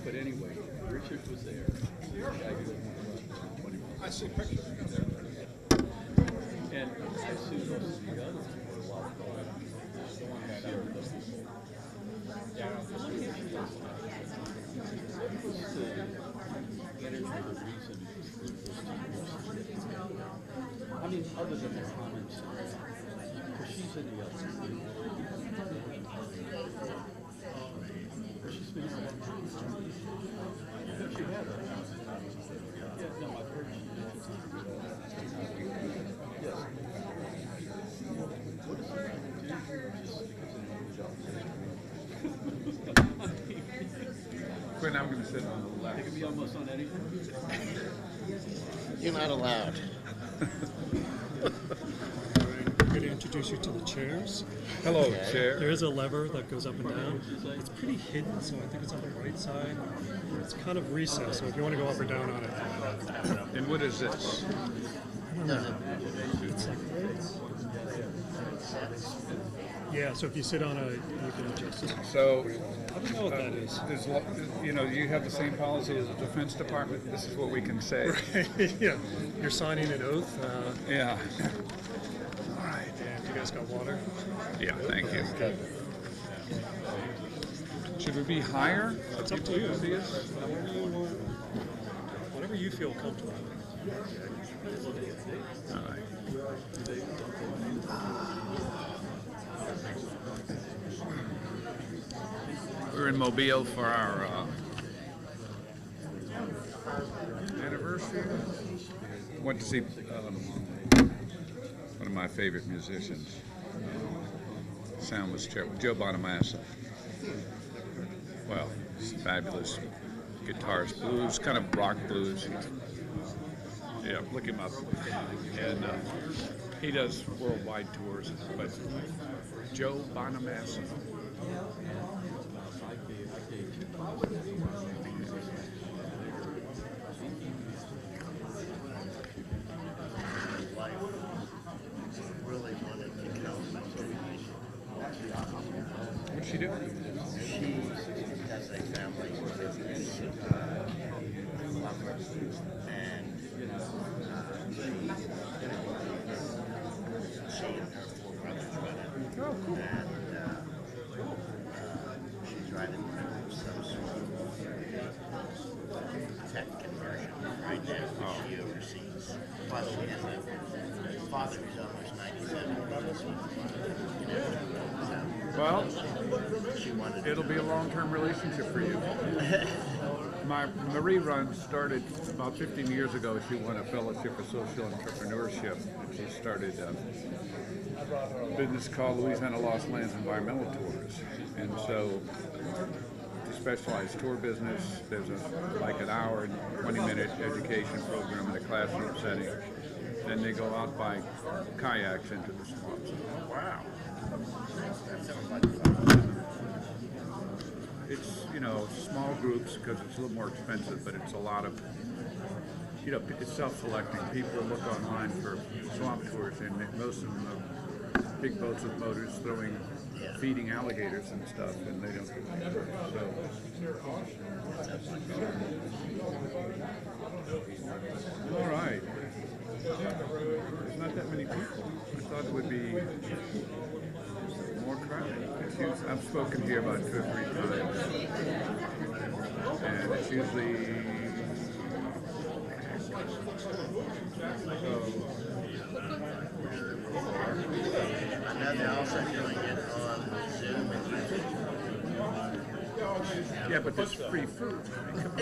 But anyway, Richard was there. I see pictures. And I assume most of the others were a lot more. I mean, other than the comments, because she's in the other. She's been in the she had her. Yeah, no, I've heard she did. Yes. What is it? Just because of Quinn, I'm going to sit on the left. It could be almost on anything. You're not allowed. I'm going to introduce you to the chairs. Hello, Chair. There is a lever that goes up and down. It's pretty hidden, so I think it's on the right side. It's kind of recessed, so if you want to go up or down on it. And what is this? I don't know. It's like yeah, so if you sit on it, you can adjust it. So, I don't know what that is. you have the same policy as the Defense Department. This is what we can say. Yeah, you're signing an oath. Yeah. All right, and you guys got water? Yeah, thank you. Should we be higher? It's up to you. Whatever you feel comfortable. All right. We're in Mobile for our anniversary. Went to see one of my favorite musicians. Sound was terrible. Joe Bonamassa. Well, he's fabulous guitarist, blues, kind of rock blues. Yeah, look him up. And he does worldwide tours, but Joe Bonamassa. Really wanted to come. What's she doing? She has a family business in Lumber, and she and her four brothers run it. Oh, cool. And tech conversion right now, which she oversees. Plus, she has a father who's almost 97. Well, She wanted it'll be a long-term relationship for you. Marie Run started about 15 years ago. She won a fellowship for social entrepreneurship. And she started a business called Louisiana Lost Lands Environmental Tours. And so it's a specialized tour business. There's like an hour and 20-minute education program in a classroom setting. Then they go out by kayaks into the swamps. wow. That sounds like fun. It's, small groups because it's a little more expensive, but it's a lot of, it's self-selecting. People look online for swamp tours, and most of them are big boats with motors feeding alligators and stuff, and they don't do that. So, all right. There's not that many people. I thought it would be more crowded. I've spoken here about 2 or 3 times, and it's usually I know they're also doing it on Zoom and YouTube. yeah, but there's free food. I mean, come on.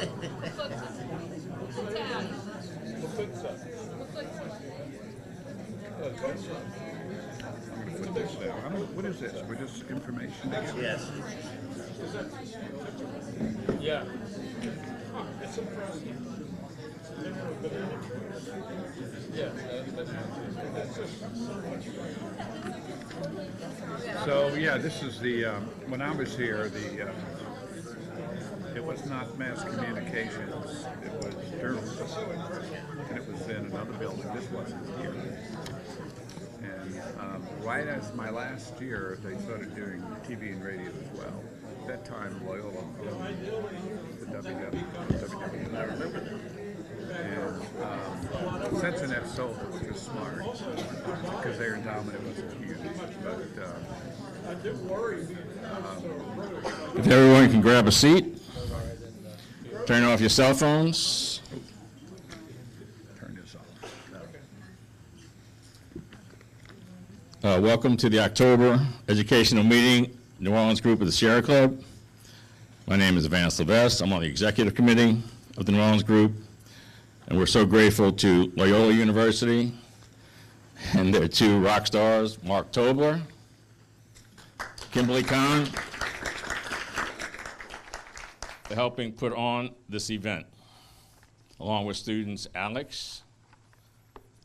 Put this down. What is this? We're just information. Yes. Yeah. So yeah, this is the when I was here, it was not mass communications, it was journalism, and it was in another building. This wasn't here. And right as my last year, they started doing TV and radio as well. At that time, Loyola owned the WW. I remember that. And Cincinnati sold it, which was smart because their endowment wasn't huge. But if everyone can grab a seat, turn off your cell phones. turn this off. Welcome to the October educational meeting, New Orleans group of the Sierra Club. My name is Vance Levesque. I'm on the executive committee of the New Orleans group. And we're so grateful to Loyola University and their 2 rock stars, Mark Tobler, Kimberly Kahn, for helping put on this event, along with students Alex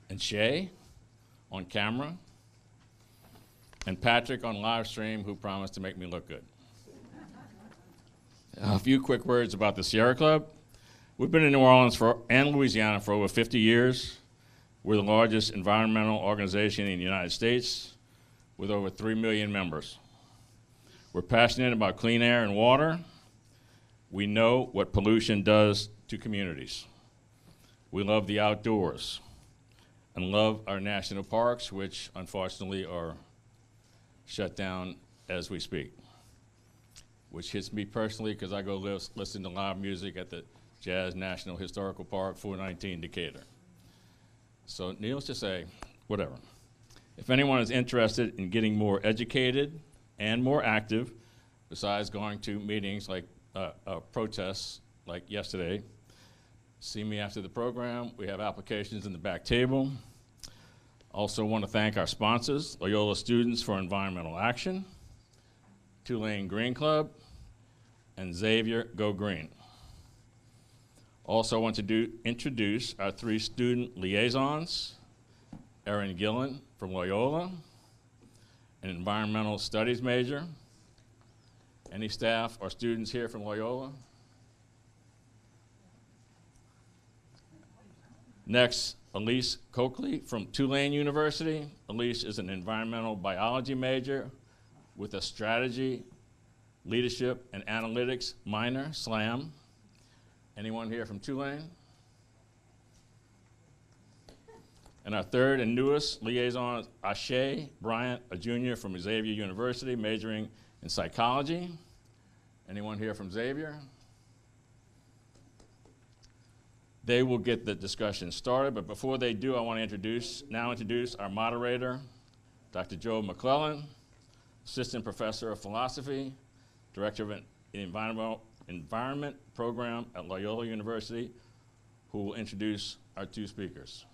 and Shay on camera, and Patrick on live stream, who promised to make me look good. A few quick words about the Sierra Club. We've been in New Orleans and Louisiana for over 50 years. We're the largest environmental organization in the United States with over 3 million members. We're passionate about clean air and water. We know what pollution does to communities. We love the outdoors and love our national parks, which unfortunately are shut down as we speak, which hits me personally because I go listen to live music at the Jazz National Historical Park, 419 Decatur. So needless to say, whatever. If anyone is interested in getting more educated and more active, besides going to meetings like protests like yesterday, see me after the program. We have applications in the back table. Also want to thank our sponsors, Loyola Students for Environmental Action, Tulane Green Club, and Xavier Go Green. Also want to introduce our 3 student liaisons, Erin Gillen from Loyola, an environmental studies major. Any staff or students here from Loyola? Next, Elise Coakley from Tulane University. Elise is an environmental biology major with a strategy, leadership, and analytics minor, SLAM. Anyone here from Tulane? And our 3rd and newest liaison is Ashe Bryant, a junior from Xavier University, majoring in psychology. Anyone here from Xavier? They will get the discussion started, but before they do, I want to introduce our moderator, Dr. Joe McClellan, Assistant Professor of Philosophy, Director of an Environment Program at Loyola University, who will introduce our two speakers.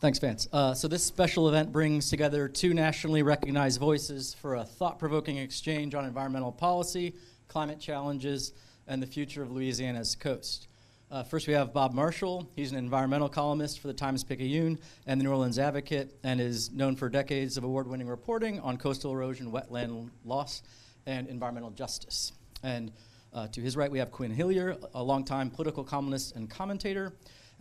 Thanks, Vance. So this special event brings together two nationally recognized voices for a thought-provoking exchange on environmental policy, climate challenges, and the future of Louisiana's coast. First, we have Bob Marshall. He's an environmental columnist for the Times-Picayune and the New Orleans Advocate, and is known for decades of award-winning reporting on coastal erosion, wetland loss, and environmental justice. And to his right, we have Quin Hillyer, a longtime political columnist and commentator,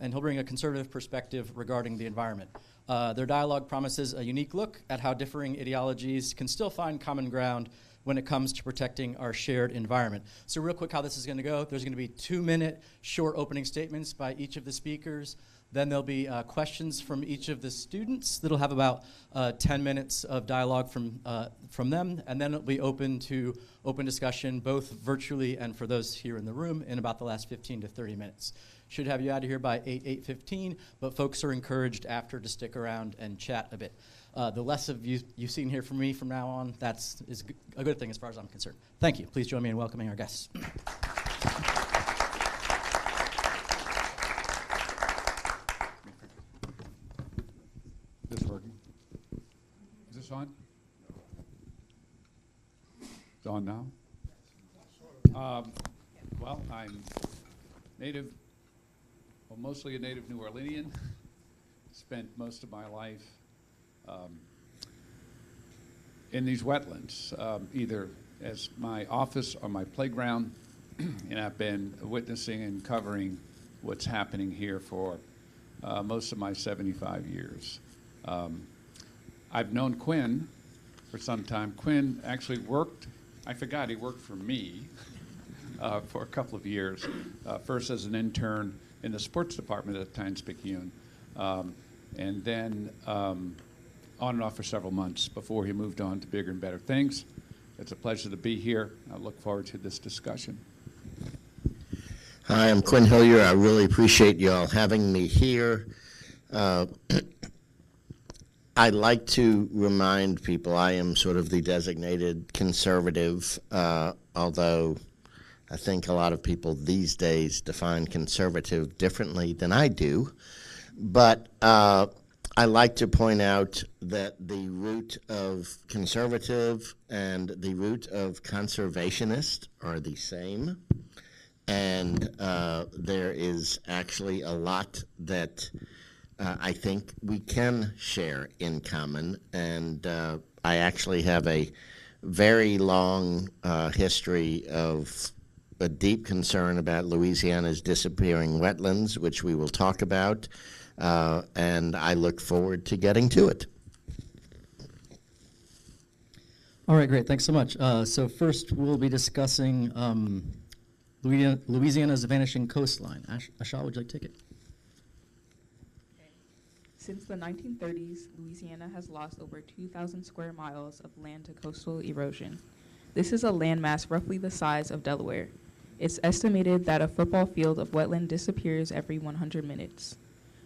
and he'll bring a conservative perspective regarding the environment. Their dialogue promises a unique look at how differing ideologies can still find common ground when it comes to protecting our shared environment. So real quick how this is gonna go, there's gonna be 2-minute short opening statements by each of the speakers. Then there'll be questions from each of the students that'll have about 10 minutes of dialogue from them, and then it'll be open to open discussion, both virtually and for those here in the room, in about the last 15 to 30 minutes. Should have you out of here by 8:15, but folks are encouraged after to stick around and chat a bit. The less of you've seen here from me from now on, is a good thing as far as I'm concerned. Thank you. Please join me in welcoming our guests. This working? Is this on? It's on now? Well, I'm mostly a native New Orleanian. Spent most of my life in these wetlands, either as my office or my playground, and I've been witnessing and covering what's happening here for most of my 75 years. I've known Quin for some time. Quin actually worked, I forgot he worked for me for a couple of years, first as an intern in the sports department at Times-Picayune, and then on and off for several months before he moved on to bigger and better things. It's a pleasure to be here. I look forward to this discussion. Hi, I'm Quin Hillyer. I really appreciate you all having me here. I'd like to remind people I am sort of the designated conservative, although I think a lot of people these days define conservative differently than I do. But I like to point out that the root of conservative and the root of conservationist are the same. And there is actually a lot that I think we can share in common. And I actually have a very long history of a deep concern about Louisiana's disappearing wetlands, which we will talk about, and I look forward to getting to it. All right, great, thanks so much. So first we'll be discussing Louisiana's vanishing coastline. Ashal, would you like to take it? Since the 1930s, Louisiana has lost over 2,000 square miles of land to coastal erosion. This is a landmass roughly the size of Delaware. It's estimated that a football field of wetland disappears every 100 minutes.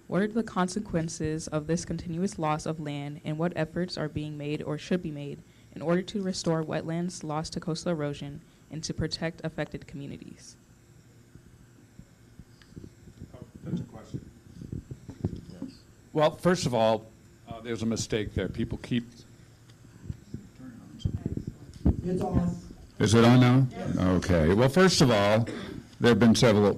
What are the consequences of this continuous loss of land, and what efforts are being made or should be made in order to restore wetlands lost to coastal erosion and to protect affected communities? Oh, that's a question. Yes. Well, first of all, there's a mistake there. People keep... It's on. Is it on now? Okay. Well, first of all, there have been several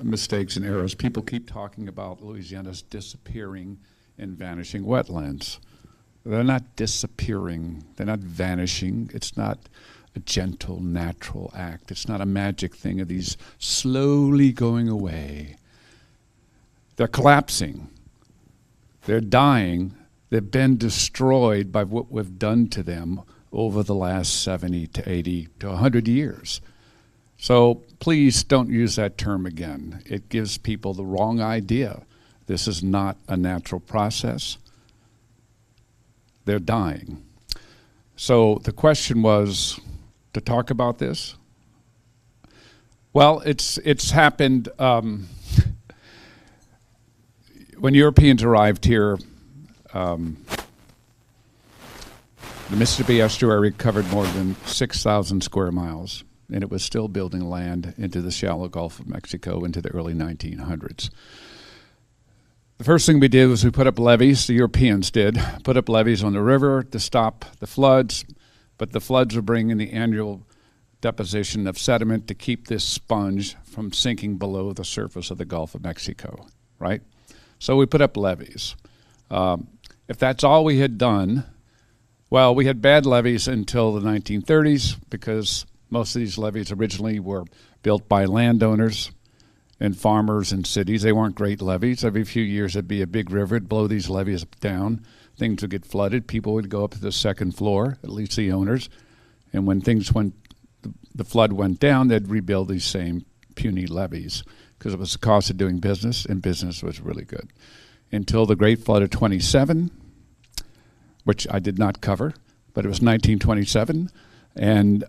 mistakes and errors. People keep talking about Louisiana's disappearing and vanishing wetlands. They're not disappearing. They're not vanishing. It's not a gentle, natural act. It's not a magic thing of these slowly going away. They're collapsing. They're dying. They've been destroyed by what we've done to them over the last 70 to 80 to 100 years. So please don't use that term again. It gives people the wrong idea. This is not a natural process. They're dying. So the question was to talk about this. Well, it's happened when Europeans arrived here. The Mississippi estuary covered more than 6,000 square miles, and it was still building land into the shallow Gulf of Mexico into the early 1900s. The first thing we did was we put up levees, the Europeans did, put up levees on the river to stop the floods, but the floods were bringing the annual deposition of sediment to keep this sponge from sinking below the surface of the Gulf of Mexico, right? So we put up levees. If that's all we had done, well, we had bad levees until the 1930s because most of these levees originally were built by landowners and farmers in cities. They weren't great levees. Every few years there'd be a big river, it'd blow these levees down. Things would get flooded. People would go up to the second floor, at least the owners. And when the flood went down, they'd rebuild these same puny levees because it was the cost of doing business, and business was really good. Until the Great Flood of 27, which I did not cover, but it was 1927, and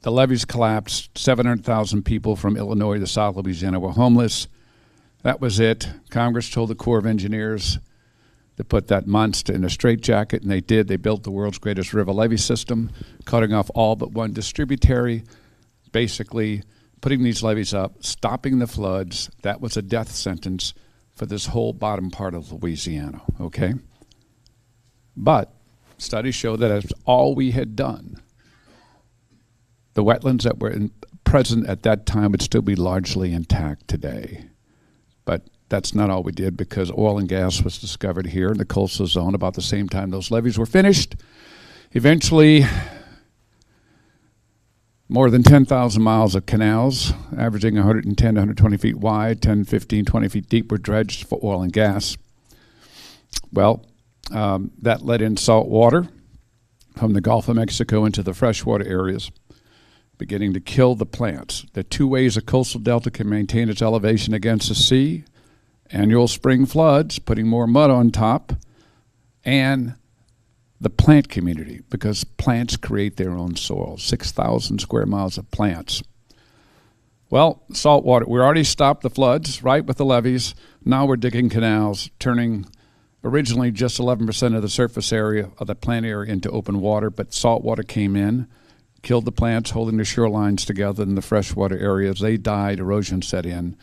the levees collapsed. 700,000 people from Illinois to South Louisiana were homeless. That was it. Congress told the Corps of Engineers to put that monster in a straitjacket, and they did. They built the world's greatest river levee system, cutting off all but one distributary, basically putting these levees up, stopping the floods. That was a death sentence for this whole bottom part of Louisiana, okay? But studies show that that's all we had done. The wetlands that were present at that time would still be largely intact today. But that's not all we did, because oil and gas was discovered here in the coastal zone about the same time those levees were finished. Eventually, more than 10,000 miles of canals, averaging 110 to 120 feet wide, 10, 15, 20 feet deep, were dredged for oil and gas. Well, that let in salt water from the Gulf of Mexico into the freshwater areas, beginning to kill the plants. There are two ways a coastal delta can maintain its elevation against the sea: annual spring floods, putting more mud on top, and the plant community, because plants create their own soil. 6,000 square miles of plants. Well, salt water, we already stopped the floods, right, with the levees. Now we're digging canals, turning originally just 11% of the surface area of the plant area into open water, but salt water came in, killed the plants, holding the shorelines together in the freshwater areas. They died, erosion set in.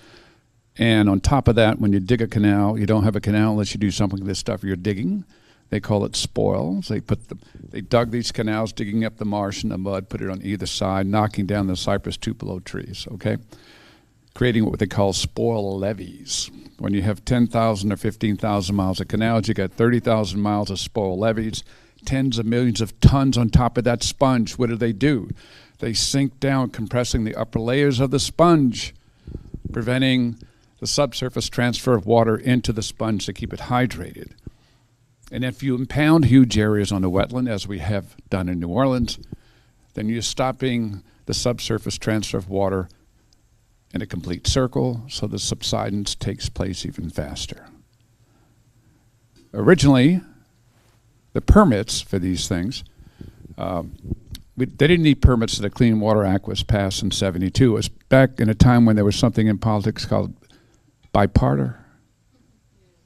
And on top of that, when you dig a canal, you don't have a canal unless you do something with this stuff you're digging. They call it spoils. They dug these canals, digging up the marsh and the mud, put it on either side, knocking down the cypress tupelo trees, okay? Creating what they call spoil levees. When you have 10,000 or 15,000 miles of canals, you got 30,000 miles of spoil levees, tens of millions of tons on top of that sponge. What do? They sink down, compressing the upper layers of the sponge, preventing the subsurface transfer of water into the sponge to keep it hydrated. And if you impound huge areas on the wetland, as we have done in New Orleans, then you're stopping the subsurface transfer of water in a complete circle, so the subsidence takes place even faster. Originally, the permits for these things, they didn't need permits. The Clean Water Act was passed in '72. It was back in a time when there was something in politics called bipartisan.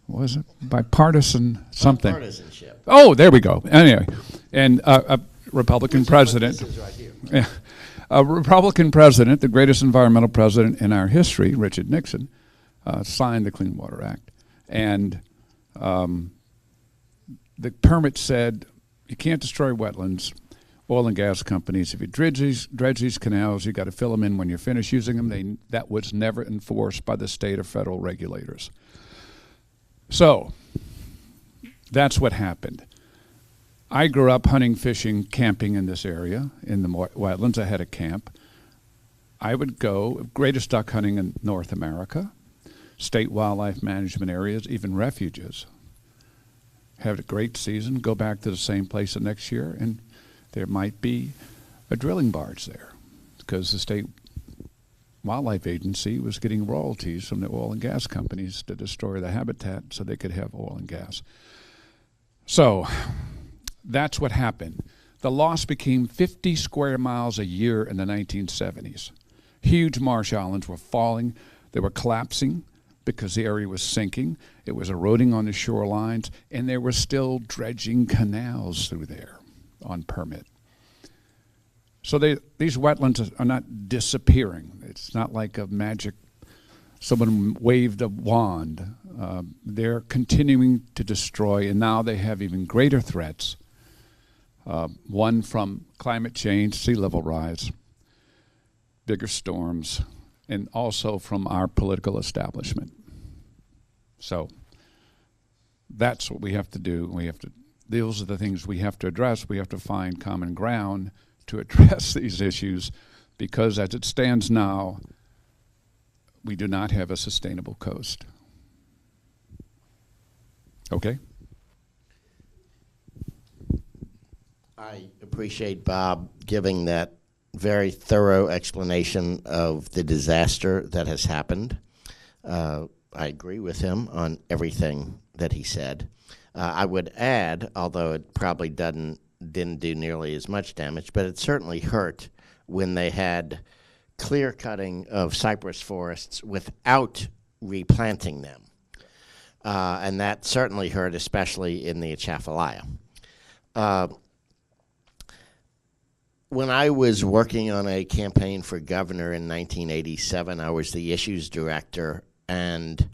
What was it? Bipartisan something. Bipartisanship. Oh, there we go. Anyway, and a Republican president. This is right here. Yeah, a Republican president, the greatest environmental president in our history, Richard Nixon, signed the Clean Water Act. And the permit said you can't destroy wetlands. Oil and gas companies, if you dredge these canals, you got to fill them in when you're finished using them. That was never enforced by the state or federal regulators. So that's what happened. I grew up hunting, fishing, camping in this area, in the wetlands. I had a camp. I would go, greatest duck hunting in North America, state wildlife management areas, even refuges. Have a great season, go back to the same place the next year, and there might be a drilling barge there because the state wildlife agency was getting royalties from the oil and gas companies to destroy the habitat so they could have oil and gas. So That's what happened. The loss became 50 square miles a year in the 1970s. Huge marsh islands were falling. They were collapsing because the area was sinking. It was eroding on the shorelines, and they were still dredging canals through there on permit. So these wetlands are not disappearing. It's not like a magic, someone waved a wand. They're continuing to destroy, and now they have even greater threats. One from climate change, sea level rise, bigger storms, and also from our political establishment. So that's what we have to do. Those are the things we have to address. We have to find common ground to address these issues, because as it stands now, we do not have a sustainable coast. Okay? I appreciate Bob giving that very thorough explanation of the disaster that has happened. I agree with him on everything that he said. I would add, although it probably didn't do nearly as much damage, but it certainly hurt when they had clear cutting of cypress forests without replanting them. And that certainly hurt, especially in the Atchafalaya. When I was working on a campaign for governor in 1987, I was the issues director, and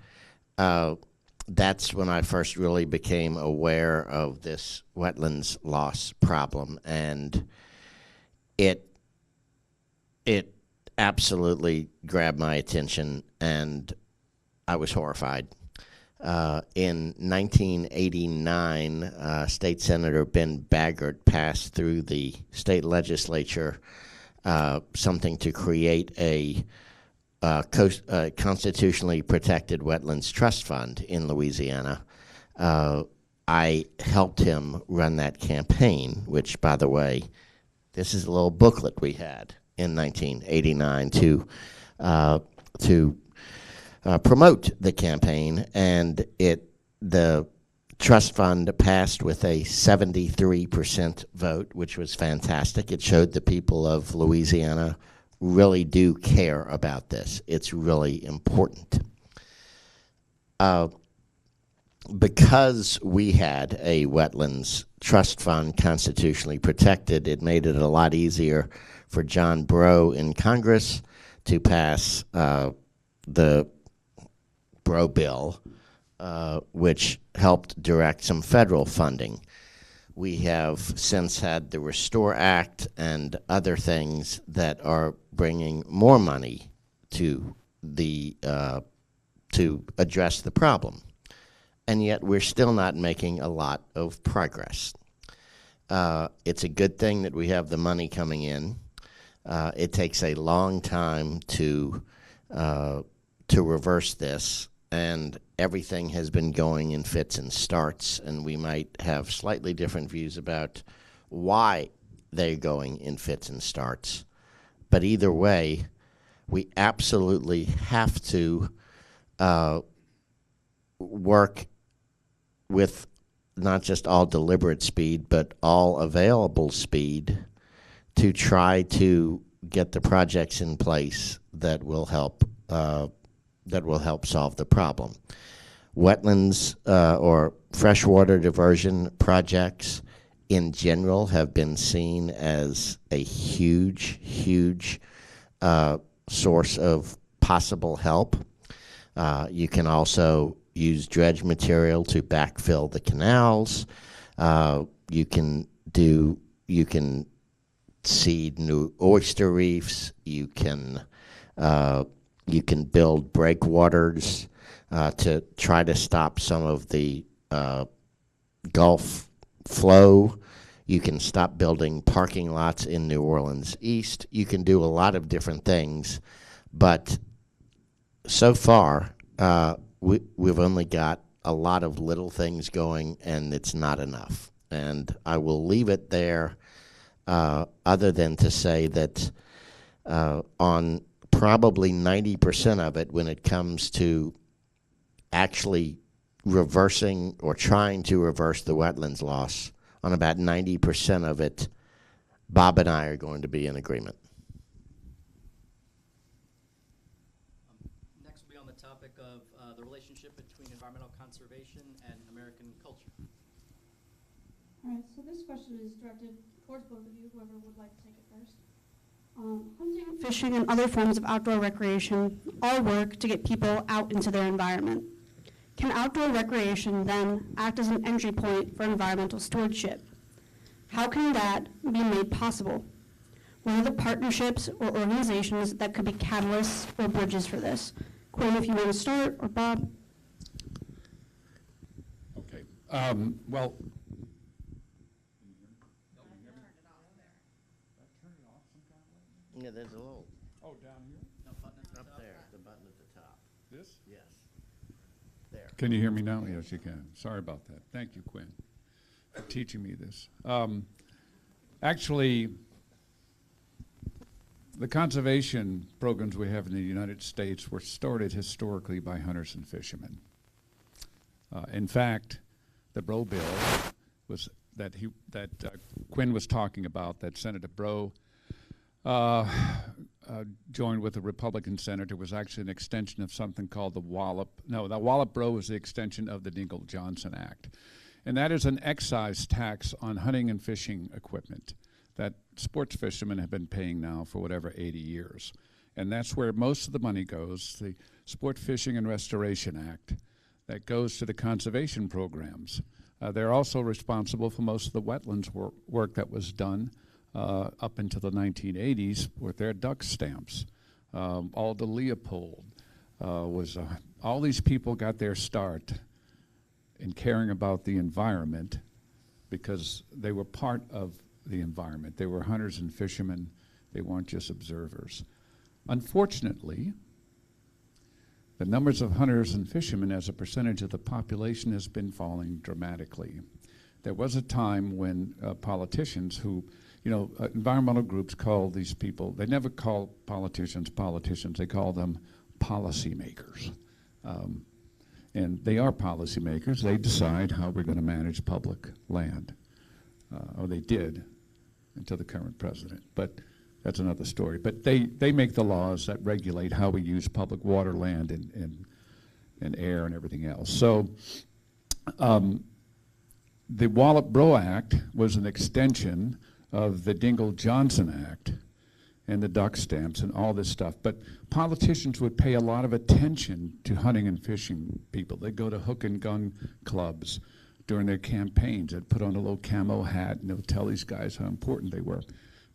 that's when I first really became aware of this wetlands loss problem, and it absolutely grabbed my attention, and I was horrified. In 1989, State Senator Ben Baggert passed through the state legislature something to create a constitutionally protected wetlands trust fund in Louisiana. I helped him run that campaign, which, by the way, this is a little booklet we had in 1989 to promote the campaign, and the trust fund passed with a 73% vote, which was fantastic. It showed the people of Louisiana really do care about this. It's really important. Because we had a wetlands trust fund constitutionally protected, it made it a lot easier for John Breaux in Congress to pass the Breaux bill, which helped direct some federal funding. We have since had the Restore Act and other things that are bringing more money to address the problem. And yet we're still not making a lot of progress. It's a good thing that we have the money coming in. It takes a long time to reverse this, and everything has been going in fits and starts, and we might have slightly different views about why they're going in fits and starts. But either way, we absolutely have to work with not just all deliberate speed, but all available speed to try to get the projects in place that will help solve the problem. Wetlands or freshwater diversion projects in general have been seen as a huge source of possible help. You can also use dredge material to backfill the canals. You can seed new oyster reefs. You can build breakwaters to try to stop some of the Gulf flow. You can stop building parking lots in New Orleans East. You can do a lot of different things, but so far we've only got a lot of little things going, and it's not enough. And I will leave it there, other than to say that on probably 90% of it, when it comes to actually reversing or trying to reverse the wetlands loss, on about 90% of it, Bob and I are going to be in agreement. Next will be on the topic of the relationship between environmental conservation and American culture. All right, so this question is directed towards both of you, whoever would like to take it first. Hunting, fishing, and other forms of outdoor recreation all work to get people out into their environment. Can outdoor recreation then act as an entry point for environmental stewardship? How can that be made possible? What are the partnerships or organizations that could be catalysts or bridges for this? Quinn, if you want to start, or Bob. Okay. Well, Yeah, there's a little oh, down here? up there, the button at the top. This? Yes. There. Can you hear me now? Yes, you can. Sorry about that. Thank you, Quinn, for teaching me this. Actually, the conservation programs we have in the United States were started historically by hunters and fishermen. In fact, the Bro bill was that Quinn was talking about, that Senator Bro joined with a Republican senator, was actually an extension of something called the Wallop. No, the Wallop-Bro was the extension of the Dingell-Johnson Act. And that is an excise tax on hunting and fishing equipment that sports fishermen have been paying now for whatever 80 years. And that's where most of the money goes, the Sport Fishing and Restoration Act, that goes to the conservation programs. They're also responsible for most of the wetlands work that was done up into the 1980s with their duck stamps. Alda Leopold all these people got their start in caring about the environment because they were part of the environment. They were hunters and fishermen. They weren't just observers. Unfortunately, the numbers of hunters and fishermen as a percentage of the population has been falling dramatically. There was a time when politicians who, environmental groups call these people, they never call politicians, they call them policymakers. And they are policymakers. They decide how we're going to manage public land. Or they did until the current president. But that's another story. But they make the laws that regulate how we use public water, land, and air and everything else. So the Wallop-Bro Act was an extension of the Dingell-Johnson Act and the duck stamps and all this stuff. But politicians would pay a lot of attention to hunting and fishing people. They'd go to hook and gun clubs during their campaigns. They'd put on a little camo hat and they'd tell these guys how important they were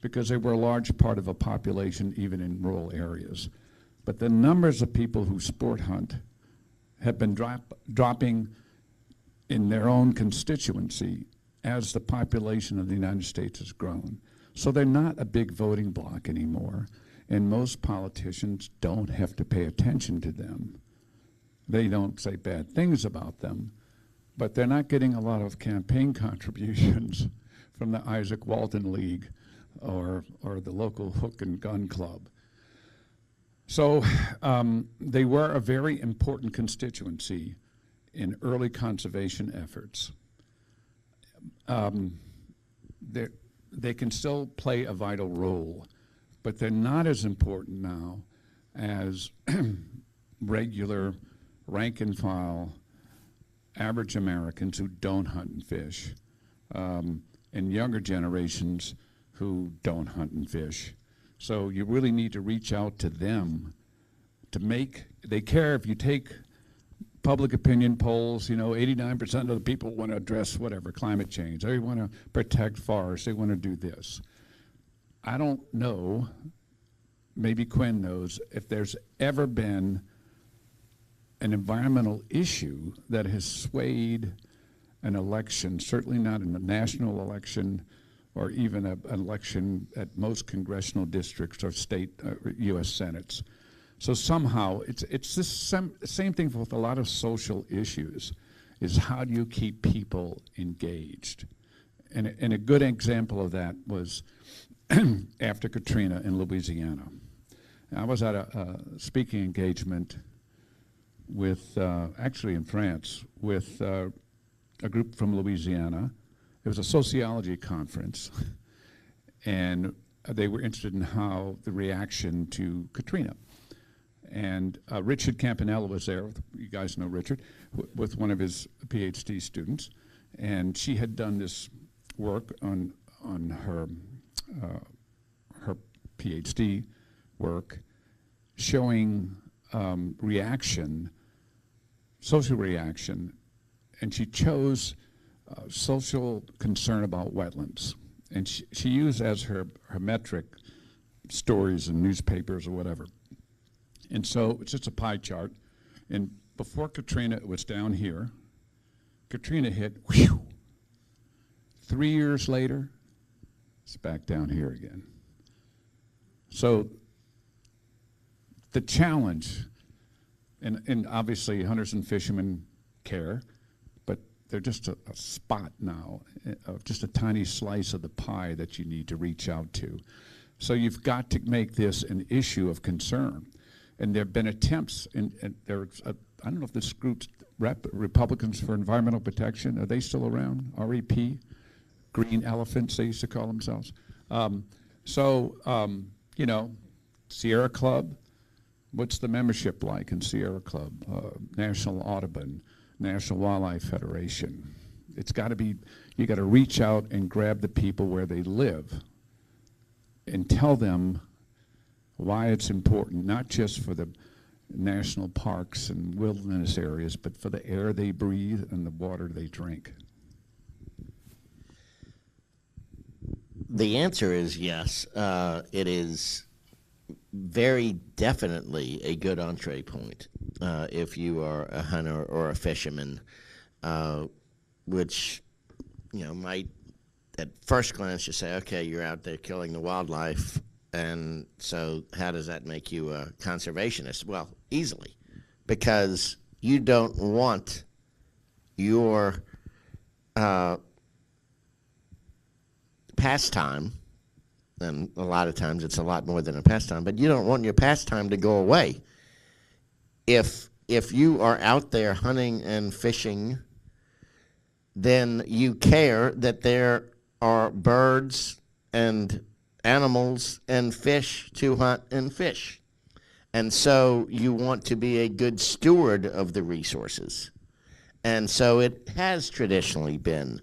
because they were a large part of a population even in rural areas. But the numbers of people who sport hunt have been dropping in their own constituency as the population of the United States has grown. So they're not a big voting bloc anymore, and most politicians don't have to pay attention to them. They don't say bad things about them, but they're not getting a lot of campaign contributions from the Isaac Walton League or the local hook and gun club. So they were a very important constituency in early conservation efforts. They can still play a vital role, but they're not as important now as regular rank and file average Americans who don't hunt and fish, and younger generations who don't hunt and fish. So you really need to reach out to them to they care if you take public opinion polls, 89% of the people want to address whatever, climate change. They want to protect forests. They want to do this. I don't know, maybe Quinn knows, if there's ever been an environmental issue that has swayed an election, certainly not in a national election or even an election at most congressional districts or state U.S. Senates. So somehow, it's this same thing with a lot of social issues, is how do you keep people engaged? And a good example of that was after Katrina in Louisiana. I was at a speaking engagement with, actually in France, with a group from Louisiana it was a sociology conference, and they were interested in how the reaction to Katrina. And Richard Campanella was there, you guys know Richard, with one of his PhD students. And she had done this work on her PhD work, showing reaction, social reaction, and she chose social concern about wetlands. And she used as her metric stories in newspapers or whatever. And so it's just a pie chart. And before Katrina, it was down here. Katrina hit, whew. 3 years later, it's back down here again. So the challenge, and obviously hunters and fishermen care, but they're just a spot now, just a tiny slice of the pie that you need to reach out to. So you've got to make this an issue of concern. And there have been attempts, and there's, I don't know if this group's Republicans for Environmental Protection, are they still around? REP? Green Elephants, they used to call themselves. You know, Sierra Club, what's the membership like in Sierra Club? National Audubon, National Wildlife Federation. It's got to be, you got to reach out and grab the people where they live and tell them why it's important, not just for the national parks and wilderness areas, but for the air they breathe and the water they drink. The answer is yes. It is very definitely a good entree point if you are a hunter or a fisherman, which, you know, might at first glance you say, okay, you're out there killing the wildlife, and so how does that make you a conservationist? Well, easily, because you don't want your pastime, and a lot of times it's a lot more than a pastime, but you don't want your pastime to go away. If you are out there hunting and fishing, then you care that there are birds and animals and fish to hunt and fish. And so you want to be a good steward of the resources. And so it has traditionally been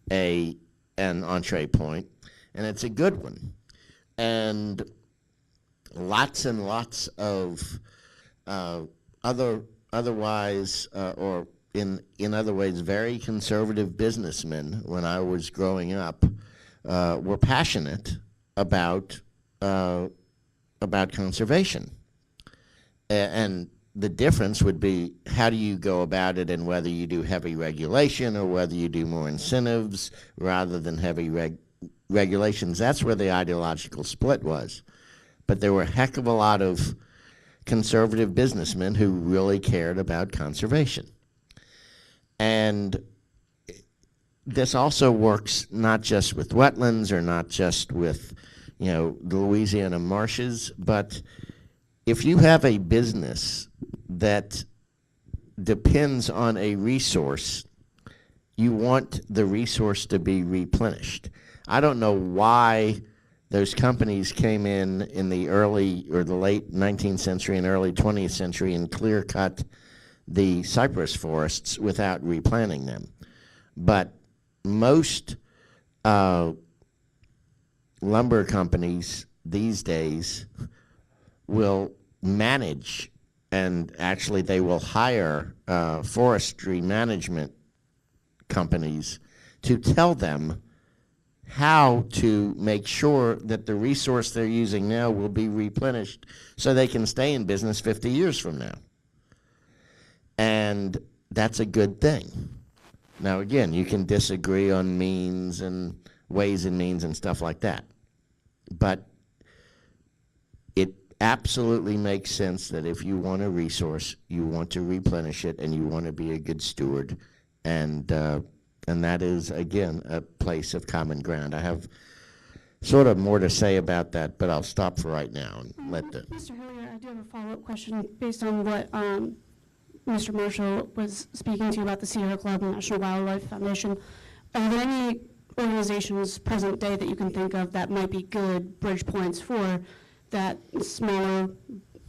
an entree point, and it's a good one. And lots of otherwise, or in other ways, very conservative businessmen when I was growing up were passionate about conservation. And the difference would be how do you go about it, and whether you do heavy regulation or whether you do more incentives rather than heavy regulations. That's where the ideological split was. But there were a heck of a lot of conservative businessmen who really cared about conservation. And this also works not just with wetlands or not just with, you know, the Louisiana marshes, but if you have a business that depends on a resource, you want the resource to be replenished. I don't know why those companies came in the early or the late 19th century and early 20th century and clear-cut the cypress forests without replanting them. But most lumber companies these days will manage, and actually they will hire forestry management companies to tell them how to make sure that the resource they're using now will be replenished so they can stay in business 50 years from now. And that's a good thing. Now, again, you can disagree on means and ways and means and stuff like that. But it absolutely makes sense that if you want a resource, you want to replenish it, and you want to be a good steward. And that is, again, a place of common ground. I have sort of more to say about that, but I'll stop for right now and let the... Mr. Hillyer, I do have a follow-up question based on what Mr. Marshall was speaking to about the Sierra Club and National Wildlife Foundation. Are there any organizations present day that you can think of that might be good bridge points for that smaller,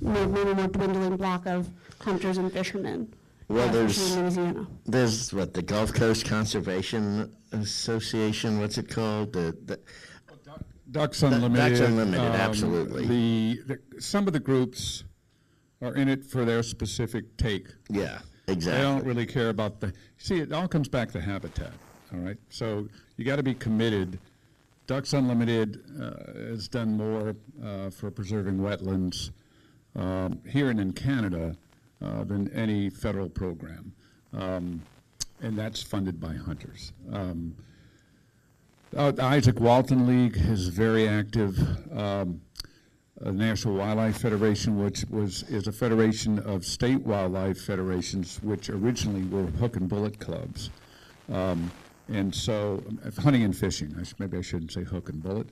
maybe more dwindling block of hunters and fishermen? Well, especially in Louisiana. there's what, the Gulf Coast Conservation Association, what's it called? Ducks Unlimited. Ducks Unlimited, absolutely. Some of the groups are in it for their specific take. Yeah, They exactly. don't really care about see, it all comes back to habitat, all right? So you got to be committed. Ducks Unlimited has done more for preserving wetlands here and in Canada than any federal program. And that's funded by hunters. The Isaac Walton League is very active. The National Wildlife Federation, which is a federation of state wildlife federations, which originally were hook and bullet clubs. And so, hunting and fishing, maybe I shouldn't say hook and bullet,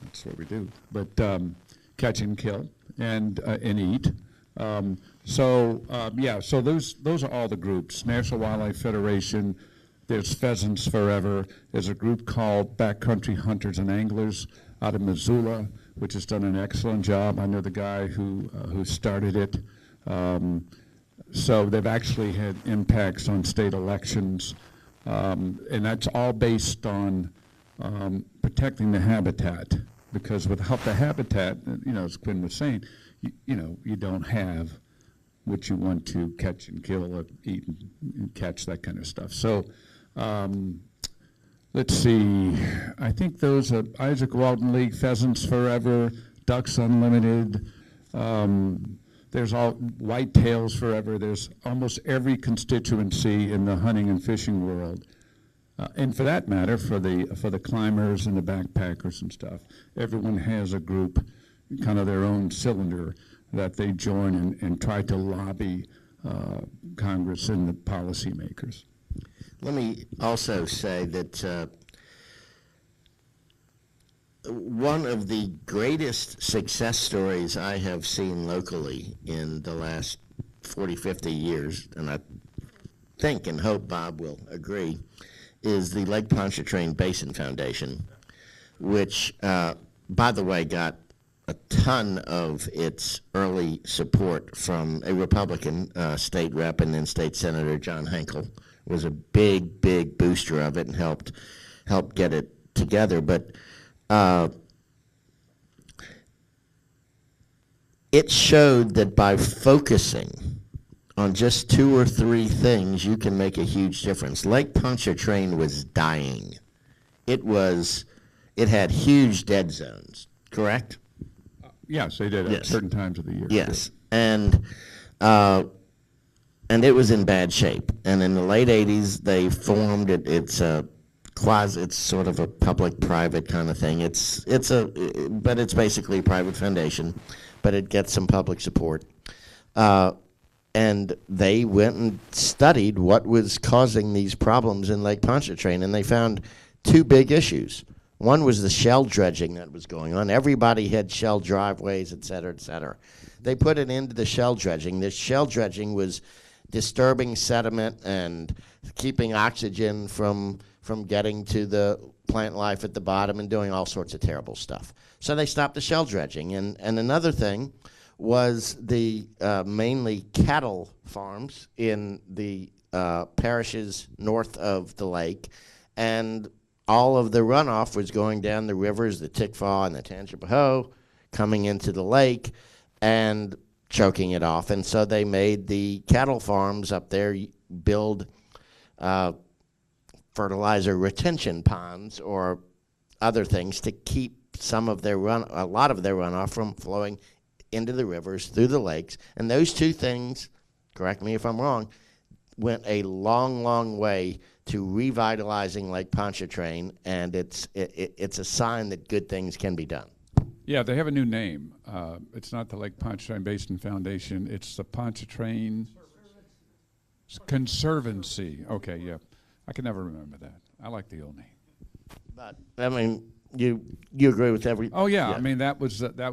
that's what we do, but catch and kill and eat. So those are all the groups. National Wildlife Federation, there's Pheasants Forever, there's a group called Backcountry Hunters and Anglers out of Missoula, which has done an excellent job. I know the guy who started it. So they've actually had impacts on state elections, and that's all based on protecting the habitat. Because without the habitat, as Quinn was saying, you don't have what you want to catch and kill or eat and catch, that kind of stuff. So let's see, I think those are Isaac Walton League, Pheasants Forever, Ducks Unlimited, there's all Whitetails Forever, there's almost every constituency in the hunting and fishing world. And for that matter, for the climbers and the backpackers and stuff, everyone has a group, kind of their own cylinder that they join and try to lobby Congress and the policymakers. Let me also say that one of the greatest success stories I have seen locally in the last 40, 50 years, and I think and hope Bob will agree, is the Lake Pontchartrain Basin Foundation, which, by the way, got a ton of its early support from a Republican state rep and then state senator, John Henkel, was a big, big booster of it and helped get it together. But it showed that by focusing on just 2 or 3 things, you can make a huge difference. Lake Pontchartrain was dying. It had huge dead zones, correct? Yes, they did at Yes. certain times of the year. Yes, and it was in bad shape. And in the late '80s, they formed it. It's sort of a public-private kind of thing. But it's basically a private foundation, but it gets some public support. And they went and studied what was causing these problems in Lake Pontchartrain, and they found 2 big issues. One was the shell dredging that was going on. Everybody had shell driveways, et cetera, et cetera. They put an end to the shell dredging. The shell dredging was disturbing sediment and keeping oxygen from getting to the plant life at the bottom and doing all sorts of terrible stuff. So they stopped the shell dredging. And another thing was the mainly cattle farms in the parishes north of the lake, and all of the runoff was going down the rivers, the Tickfaw and the Tangipahoe, coming into the lake and choking it off. And so they made the cattle farms up there build fertilizer retention ponds or other things to keep a lot of their runoff from flowing into the rivers, through the lakes. And those 2 things, correct me if I'm wrong, went a long, long way to revitalizing Lake Pontchartrain, and it's a sign that good things can be done. Yeah, they have a new name. It's not the Lake Pontchartrain Basin Foundation. It's the Pontchartrain Conservancy. Okay, yeah. I can never remember that. I like the old name. But, I mean, you agree with every... Oh, yeah. I mean, that was a big...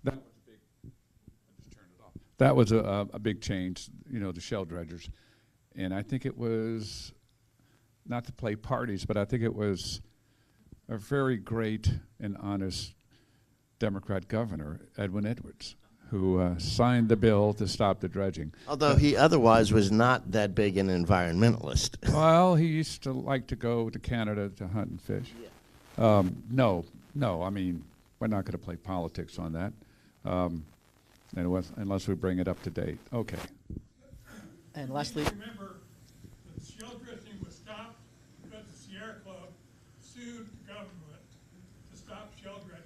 I just turned it off. That was a big change, the shell dredgers. And I think it was not to play parties, but I think it was a very great and honest Democrat governor, Edwin Edwards, who signed the bill to stop the dredging. Although he otherwise was not that big an environmentalist. Well, he used to like to go to Canada to hunt and fish. No, I mean, we're not going to play politics on that, unless we bring it up to date. Okay. And lastly, Remember, the shell dredging was stopped because the Sierra Club sued the government to stop shell dredging.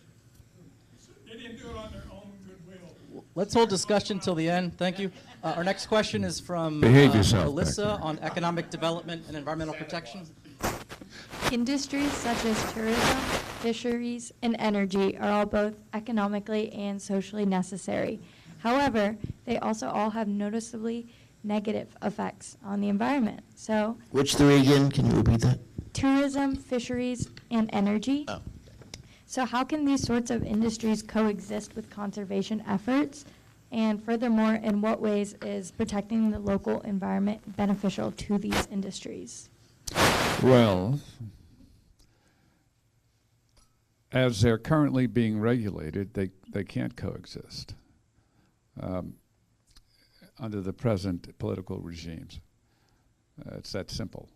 So they didn't do it on their own goodwill. let's hold discussion till the end. Thank you. Our next question is from Behave yourself back Alyssa on economic development and environmental protection. Industries such as tourism, fisheries, and energy are all both economically and socially necessary. However, they also all have noticeably negative effects on the environment. So, Which three again? Can you repeat that? tourism, fisheries, and energy. Oh. So how can these sorts of industries coexist with conservation efforts? And furthermore, in what ways is protecting the local environment beneficial to these industries? Well, as they're currently being regulated, they can't coexist under the present political regimes. It's that simple.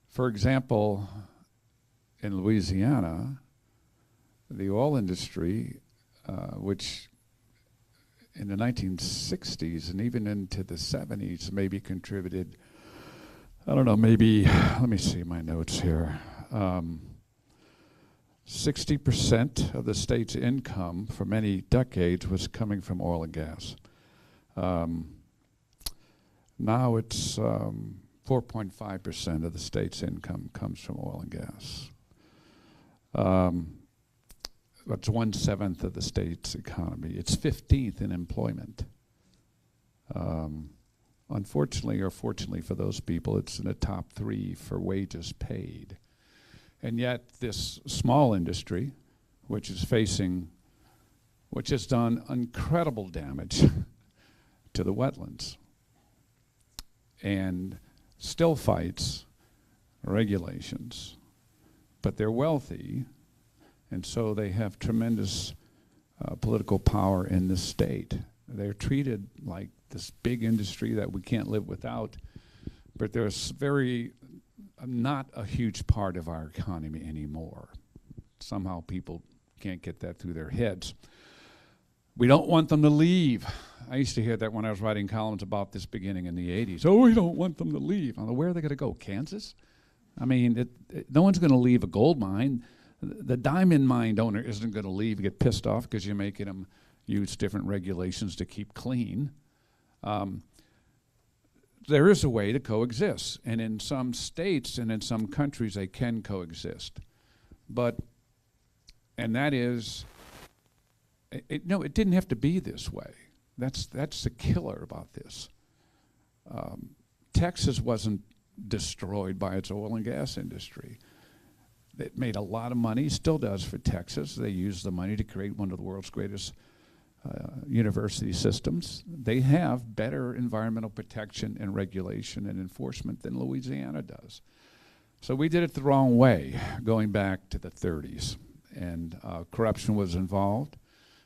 For example, in Louisiana, the oil industry, which in the 1960s and even into the 70s maybe contributed, I don't know, maybe, let me see my notes here. 60% of the state's income for many decades was coming from oil and gas. Now it's 4.5% of the state's income comes from oil and gas. That's 1/7 of the state's economy. It's 15th in employment. Unfortunately or fortunately for those people, it's in the top 3 for wages paid. And yet this small industry, which has done incredible damage to the wetlands and still fights regulations, but they're wealthy, and so they have tremendous political power in the state. They're treated like this big industry that we can't live without, but there's not a huge part of our economy anymore. Somehow people can't get that through their heads. We don't want them to leave. I used to hear that when I was writing columns about this beginning in the 80s. Oh, we don't want them to leave. I don't know, where are they going to go, Kansas? I mean, no one's going to leave a gold mine. The diamond mine owner isn't going to leave and get pissed off because you're making them use different regulations to keep clean. There is a way to coexist, and in some states and in some countries they can coexist. And that is, it didn't have to be this way. That's the killer about this. Texas wasn't destroyed by its oil and gas industry. It made a lot of money, still does for Texas. They used the money to create one of the world's greatest university systems. They have better environmental protection and regulation and enforcement than Louisiana does. So we did it the wrong way, going back to the 30s. And corruption was involved.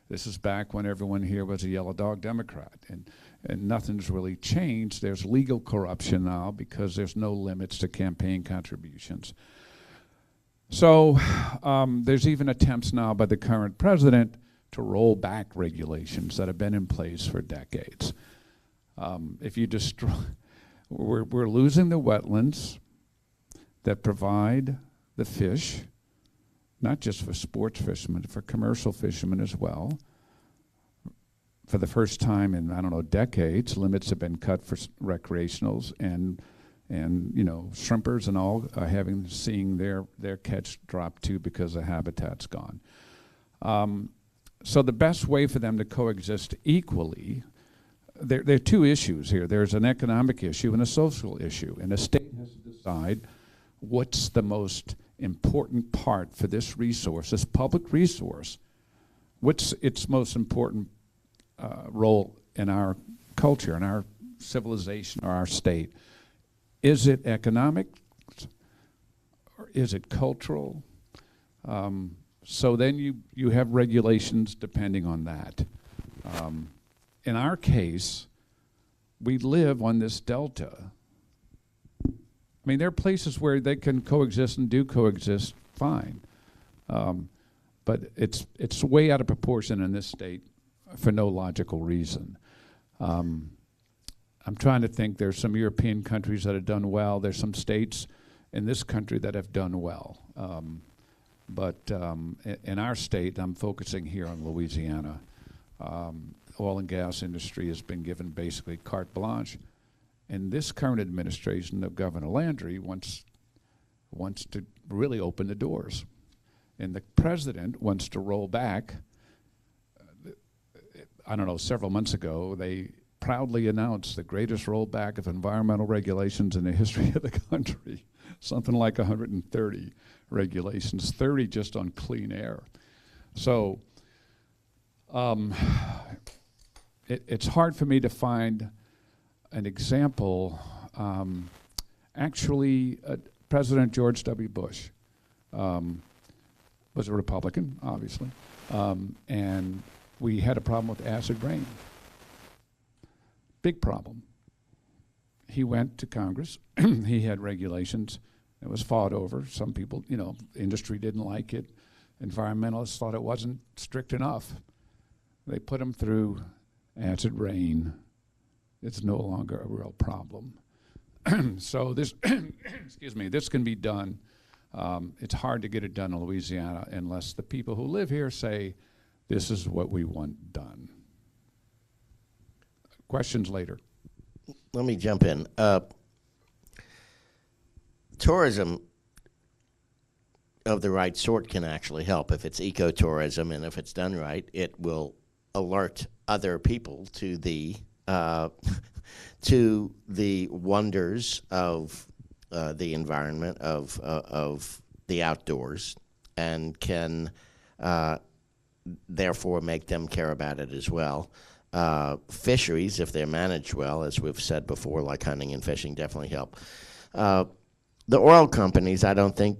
This is back when everyone here was a yellow dog Democrat. And nothing's really changed. There's legal corruption now because there's no limits to campaign contributions. So there's even attempts now by the current president to roll back regulations that have been in place for decades. If you destroy, we're losing the wetlands that provide the fish, not just for sports fishermen, for commercial fishermen as well. For the first time in, I don't know, decades, limits have been cut for recreationals, and shrimpers and all are seeing their catch drop too because the habitat's gone. So the best way for them to coexist equally, there are two issues here. There's an economic issue and a social issue, and the state has to decide what's the most important part for this resource, this public resource. What's its most important role in our culture, in our civilization, or our state? Is it economic, or is it cultural? So then you have regulations depending on that. In our case, we live on this delta. I mean, there are places where they can coexist and do coexist fine. But it's way out of proportion in this state for no logical reason. I'm trying to think, there's some European countries that have done well. There's some states in this country that have done well. But in our state, I'm focusing here on Louisiana, oil and gas industry has been given basically carte blanche. And this current administration of Governor Landry wants to really open the doors. And the president wants to roll back. I don't know, several months ago, they proudly announced the greatest rollback of environmental regulations in the history of the country. Something like 130 regulations, 30 just on clean air. So it's hard for me to find an example. Actually, President George W. Bush was a Republican, obviously, and we had a problem with acid rain. Big problem. He went to Congress. He had regulations. It was fought over. Some people, industry didn't like it. Environmentalists thought it wasn't strict enough. They put him through acid rain. It's no longer a real problem. So this, excuse me, this can be done. It's hard to get it done in Louisiana unless the people who live here say, this is what we want done. Questions later. Let me jump in. Tourism of the right sort can actually help. If it's ecotourism and if it's done right, it will alert other people to the wonders of the environment, of the outdoors, and can therefore make them care about it as well. Fisheries, if they're managed well, as we've said before, like hunting and fishing, definitely help. The oil companies, I don't think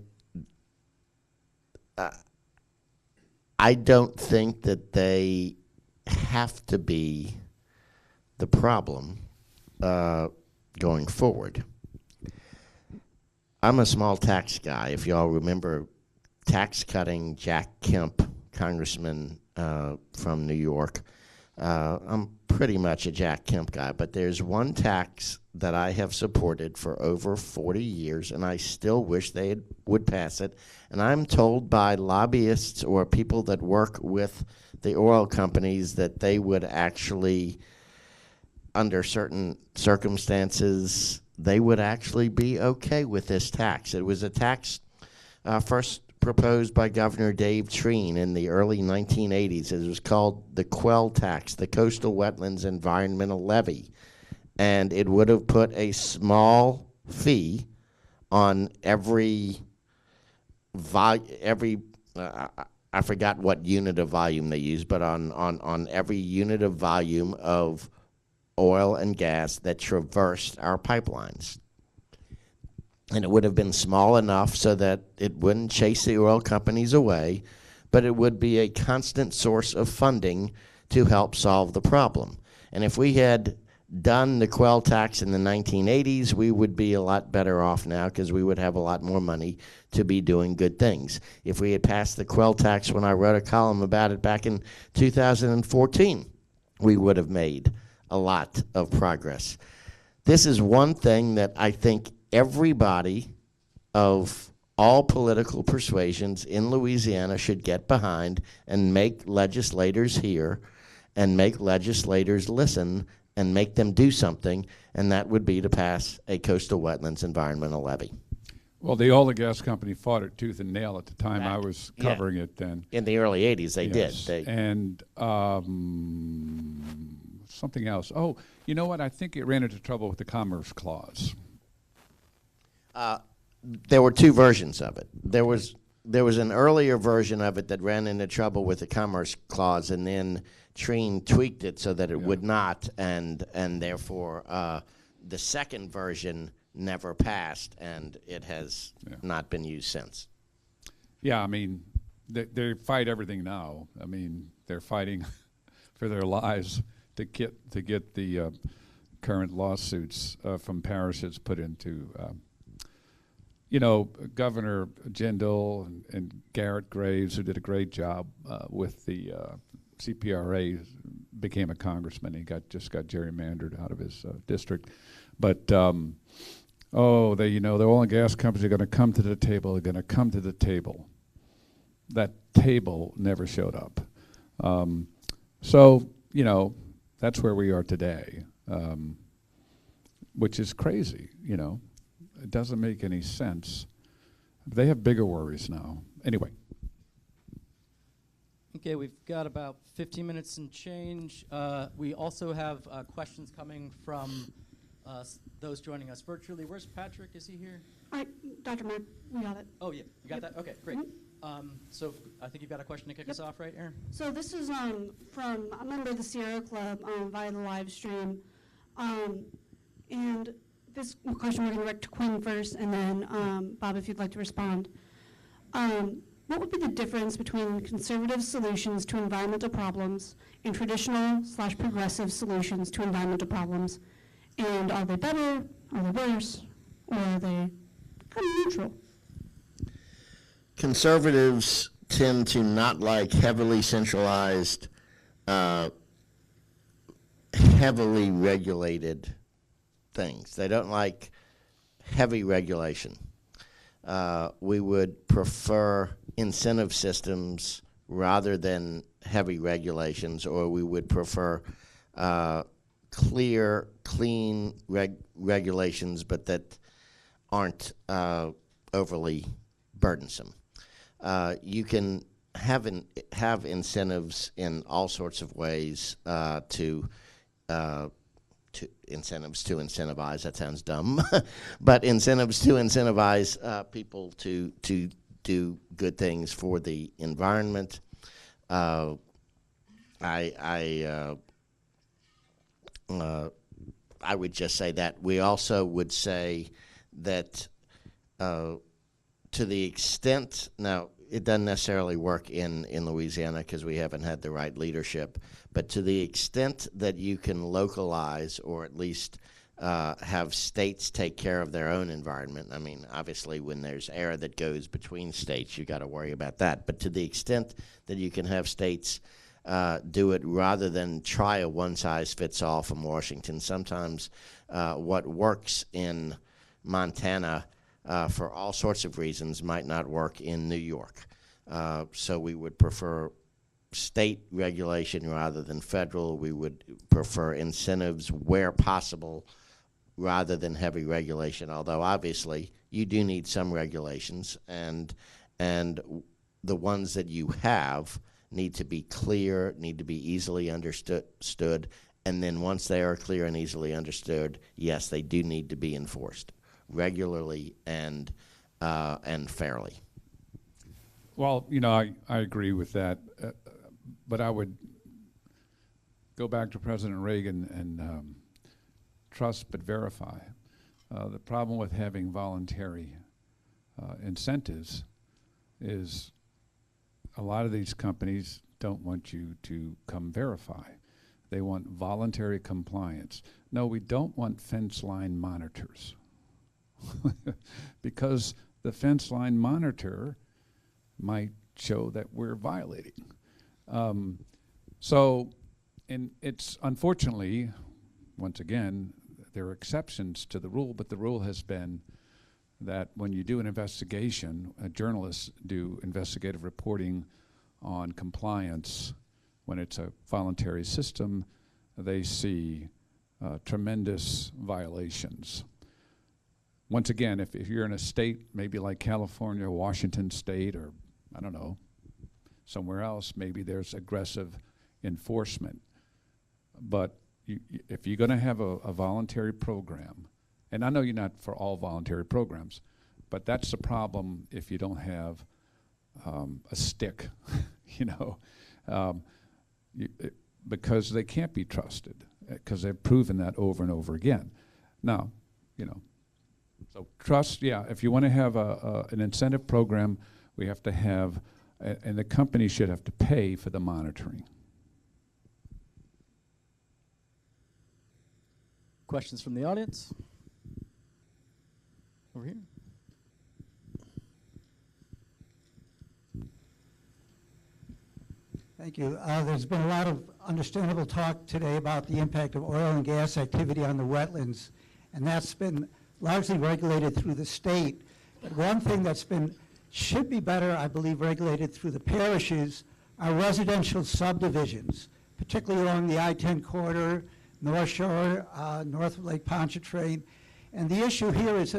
that they have to be the problem going forward. I'm a small tax guy. If y'all remember tax cutting Jack Kemp, congressman from New York, I'm pretty much a Jack Kemp guy, but there's one tax that I have supported for over 40 years, and I still wish they would pass it. And I'm told by lobbyists or people that work with the oil companies that they would actually, under certain circumstances, they would actually be okay with this tax. It was a tax first proposed by Governor Dave Treen in the early 1980s. It was called the Quell tax, the Coastal Wetlands Environmental Levy. And it would have put a small fee on every I forgot what unit of volume they used, but on every unit of volume of oil and gas that traversed our pipelines. And it would have been small enough so that it wouldn't chase the oil companies away, but it would be a constant source of funding to help solve the problem. And if we had done the Quell tax in the 1980s, we would be a lot better off now because we would have a lot more money to be doing good things. If we had passed the Quell tax when I wrote a column about it back in 2014, we would have made a lot of progress. This is one thing that I think everybody of all political persuasions in Louisiana should get behind and make legislators hear and make legislators listen and make them do something, and that would be to pass a coastal wetlands environmental levy. Well, the oil and gas company fought it tooth and nail at the time I was covering it then. In the early 80s, they Yes. did. And something else. Oh, you know what? I think it ran into trouble with the Commerce Clause. There were two versions of it. There was an earlier version of it that ran into trouble with the Commerce Clause, and then Treen tweaked it so that it would not, and therefore the second version never passed, and it has not been used since. Yeah, I mean, they fight everything now. I mean, they're fighting for their lives to get the current lawsuits from parishes put into. Governor Jindal and Garrett Graves, who did a great job with the CPRA, became a congressman. He just got gerrymandered out of his district, but the oil and gas companies are going to come to the table. They're going to come to the table. That table never showed up. So that's where we are today, which is crazy. It doesn't make any sense. They have bigger worries now. Anyway. Okay, we've got about 15 minutes and change. We also have questions coming from those joining us virtually. Where's Patrick? Is he here? Dr. Mack, we got it. Oh, yeah. You got that? Okay, great. So I think you've got a question to kick us off, right, Aaron? So this is from a member of the Sierra Club via the live stream. And this question we're going to direct to Quinn first, and then Bob, if you'd like to respond. What would be the difference between conservative solutions to environmental problems and traditional/progressive solutions to environmental problems? And are they better, are they worse, or are they kind of neutral? Conservatives tend to not like heavily centralized, heavily regulated things. They don't like heavy regulation. We would prefer incentive systems rather than heavy regulations, or we would prefer clear, clean regulations, but that aren't overly burdensome. You can have incentives in all sorts of ways to incentives to incentivize. That sounds dumb, but incentives to incentivize people to do good things for the environment. I would just say that. We also would say that to the extent, now it doesn't necessarily work in Louisiana because we haven't had the right leadership, but to the extent that you can localize or at least have states take care of their own environment. I mean, obviously when there's air that goes between states, you got to worry about that. But to the extent that you can have states do it rather than try a one-size-fits-all from Washington, sometimes what works in Montana for all sorts of reasons might not work in New York. So we would prefer state regulation rather than federal. We would prefer incentives where possible rather than heavy regulation, although obviously you do need some regulations, and the ones that you have need to be clear, need to be easily understood, and then once they are clear and easily understood, yes, they do need to be enforced regularly and fairly. Well, I agree with that, but I would go back to President Reagan and trust but verify. The problem with having voluntary incentives is a lot of these companies don't want you to come verify. They want voluntary compliance. No, we don't want fence line monitors because the fence line monitor might show that we're violating. And it's unfortunately, once again, there are exceptions to the rule, but the rule has been that when you do an investigation, journalists do investigative reporting on compliance. When it's a voluntary system, they see tremendous violations. Once again, if you're in a state, maybe like California, Washington State, or I don't know, somewhere else, maybe there's aggressive enforcement. But if you're going to have a voluntary program, and I know you're not for all voluntary programs, but that's the problem if you don't have a stick, because they can't be trusted, because they've proven that over and over again. Now, So trust, yeah, if you want to have an incentive program, we have to have, and the company should have to pay for the monitoring. Questions from the audience? Over here. Thank you. There's been a lot of understandable talk today about the impact of oil and gas activity on the wetlands, and that's been largely regulated through the state. But one thing should be better, I believe, regulated through the parishes are residential subdivisions, particularly along the I-10 corridor, North Shore, north of Lake Pontchartrain. And the issue here is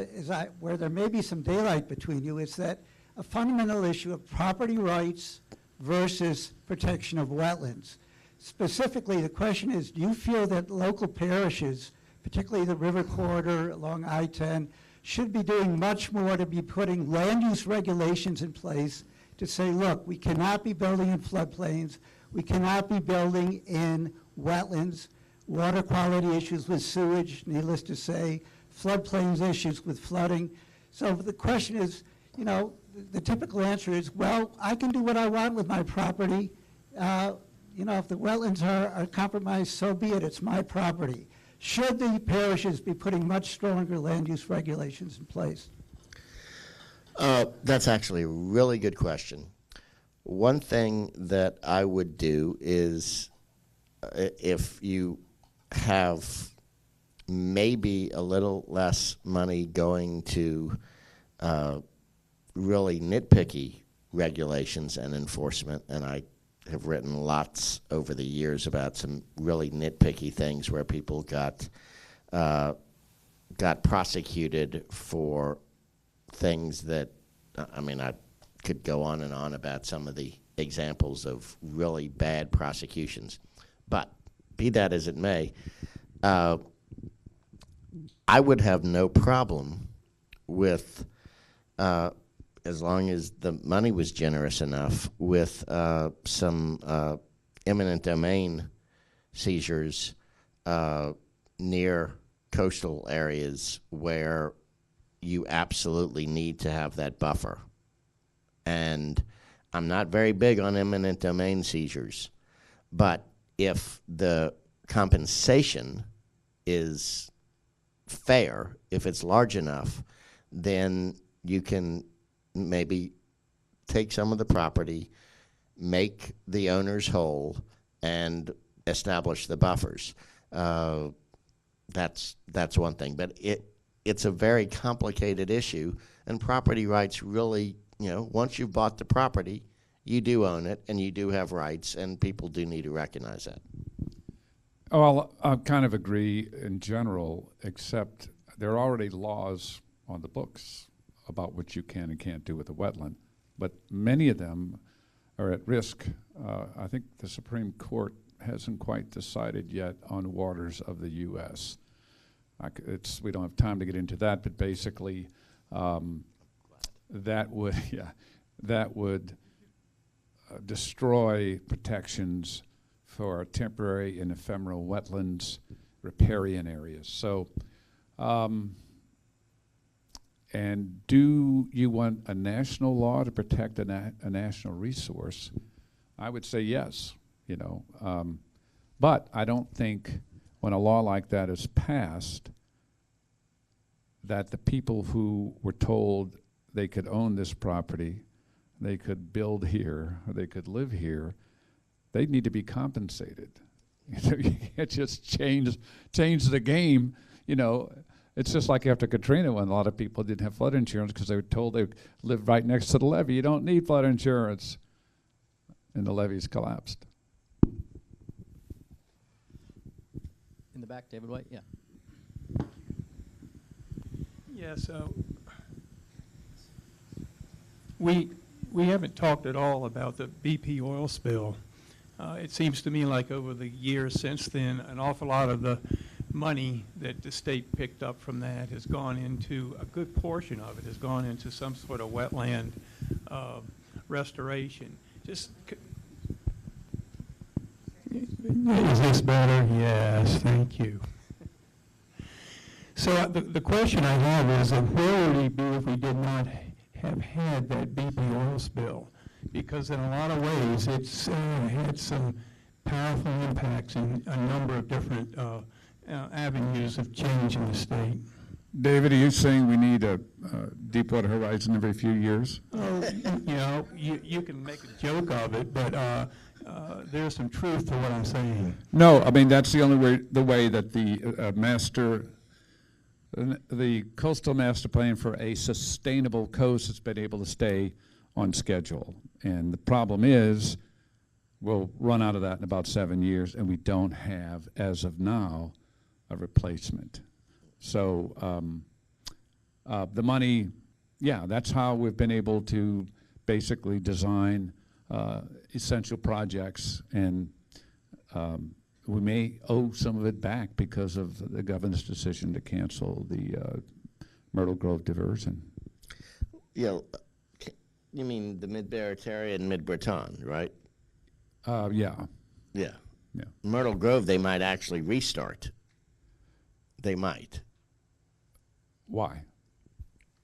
where there may be some daylight between you, is that a fundamental issue of property rights versus protection of wetlands. Specifically, the question is, do you feel that local parishes, particularly the river corridor along I-10, should be doing much more to be putting land use regulations in place to say, look, we cannot be building in floodplains, we cannot be building in wetlands, water quality issues with sewage, needless to say, floodplains issues with flooding. So the question is, you know, the typical answer is, well, I can do what I want with my property. You know, if the wetlands are compromised, so be it, it's my property. Should the parishes be putting much stronger land use regulations in place? That's actually a really good question. One thing that I would do is, if you have maybe a little less money going to really nitpicky regulations and enforcement, and I have written lots over the years about some really nitpicky things where people got prosecuted for things that, I mean, I could go on and on about some of the examples of really bad prosecutions. But be that as it may, I would have no problem with, as long as the money was generous enough, with some eminent domain seizures near coastal areas where you absolutely need to have that buffer. And I'm not very big on eminent domain seizures, but if the compensation is fair, if it's large enough, then you can maybe take some of the property, make the owners whole, and establish the buffers. That's one thing, but it's a very complicated issue, and property rights really, you know, once you've bought the property, you do own it, and you do have rights, and people do need to recognize that. Oh, well, I kind of agree in general, except there are already laws on the books about what you can and can't do with a wetland, but many of them are at risk. I think the Supreme Court hasn't quite decided yet on waters of the U.S. We don't have time to get into that, but basically that would destroy protections for temporary and ephemeral wetlands, riparian areas. So, and do you want a national law to protect a national resource? I would say yes, you know. But I don't think when a law like that is passed that the people who were told they could own this property, they could build here, or they could live here, they need to be compensated. You know, you can't just change the game, you know. It's just like after Katrina, when a lot of people didn't have flood insurance because they were told they lived right next to the levee. You don't need flood insurance. And the levees collapsed. In the back, David White, yeah. Yeah, so we haven't talked at all about the BP oil spill. It seems to me like over the years since then, an awful lot of the money that the state picked up from that has gone into, a good portion of it has gone into some sort of wetland restoration. Is this better? Yes, thank you. So the question I have is that where would he be if we did not have had that BP oil spill? Because in a lot of ways, it's had some powerful impacts in a number of different avenues of change in the state. David, are you saying we need a Deepwater Horizon every few years? Oh, you know, you can make a joke of it, but there's some truth to what I'm saying. No, I mean, that's the only way, the way that the coastal master plan for a sustainable coast has been able to stay on schedule. And the problem is, we'll run out of that in about 7 years, and we don't have, as of now, a replacement. So the money, yeah, that's how we've been able to basically design essential projects, and we may owe some of it back because of the governor's decision to cancel the Myrtle Grove diversion. You know, you mean the Mid-Barataria and Mid-Breton, right? Yeah. Yeah. Yeah. Myrtle Grove, they might actually restart. They might. Why?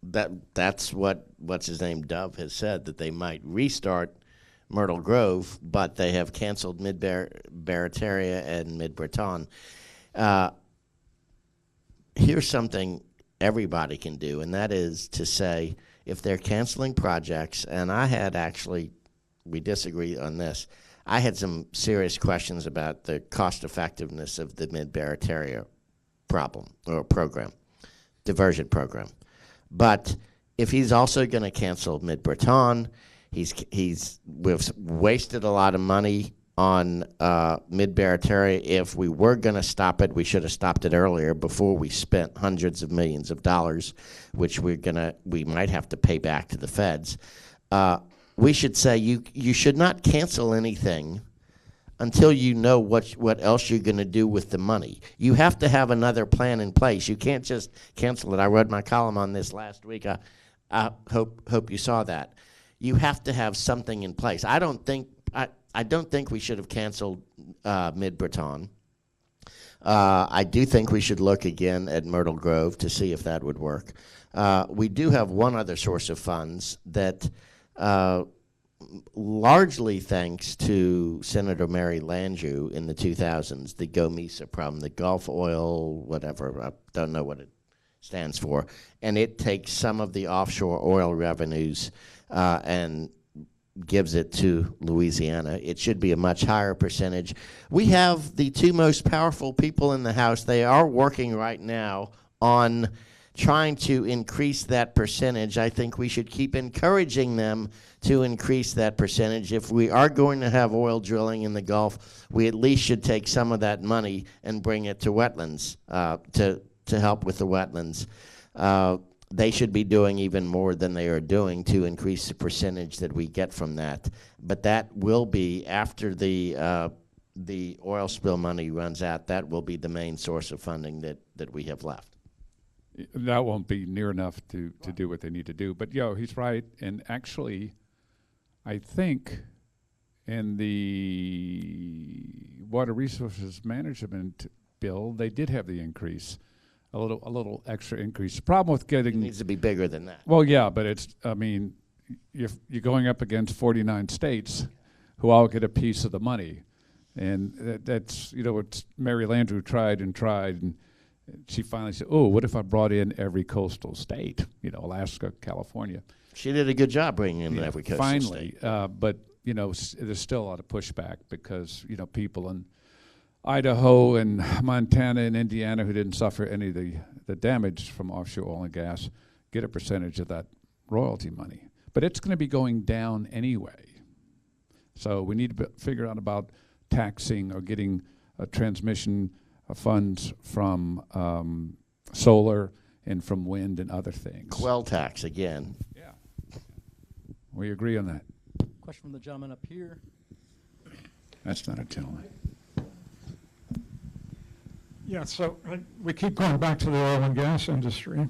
That's what's his name, Dove, has said, that they might restart Myrtle Grove, but they have canceled Mid-Barataria and Mid-Breton. Here's something everybody can do, and that is to say, if they're canceling projects, and I had actually, we disagree on this, I had some serious questions about the cost effectiveness of the Mid-Barataria program, diversion program. But if he's also going to cancel Mid-Breton, we've wasted a lot of money on Mid-Barataria. If we were going to stop it, we should have stopped it earlier before we spent hundreds of millions of dollars, which we might have to pay back to the feds. We should say you should not cancel anything until you know what else you're going to do with the money. You have to have another plan in place. You can't just cancel it. I wrote my column on this last week. I hope you saw that. You have to have something in place. I don't think we should have canceled Mid-Breton. I do think we should look again at Myrtle Grove to see if that would work. We do have one other source of funds that, largely thanks to Senator Mary Landrieu in the 2000s, the GOMESA problem, the Gulf Oil, whatever, I don't know what it stands for, and it takes some of the offshore oil revenues and gives it to Louisiana. It should be a much higher percentage. We have the two most powerful people in the House. They are working right now on trying to increase that percentage. I think we should keep encouraging them to increase that percentage. If we are going to have oil drilling in the Gulf, we at least should take some of that money and bring it to wetlands, to help with the wetlands. They should be doing even more than they are doing to increase the percentage that we get from that. But that will be, after the oil spill money runs out, that will be the main source of funding that we have left. That won't be near enough to do what they need to do. But, he's right. And actually, I think in the Water Resources Management bill, they did have the increase, a little extra increase. The problem with getting... It needs to be bigger than that. Well, yeah, but you're going up against 49 states who all get a piece of the money. And that's, it's Mary Landrieu tried, and she finally said, oh, what if I brought in every coastal state, Alaska, California. She did a good job bringing in every coastal state. But, there's still a lot of pushback because, people in Idaho and Montana and Indiana who didn't suffer any of the damage from offshore oil and gas get a percentage of that royalty money. But it's going to be going down anyway. So we need to figure out about taxing or getting a transmission funds from solar and from wind and other things. Quell tax again. Yeah. We agree on that. Question from the gentleman up here. That's not a gentleman. Yeah, so we keep going back to the oil and gas industry.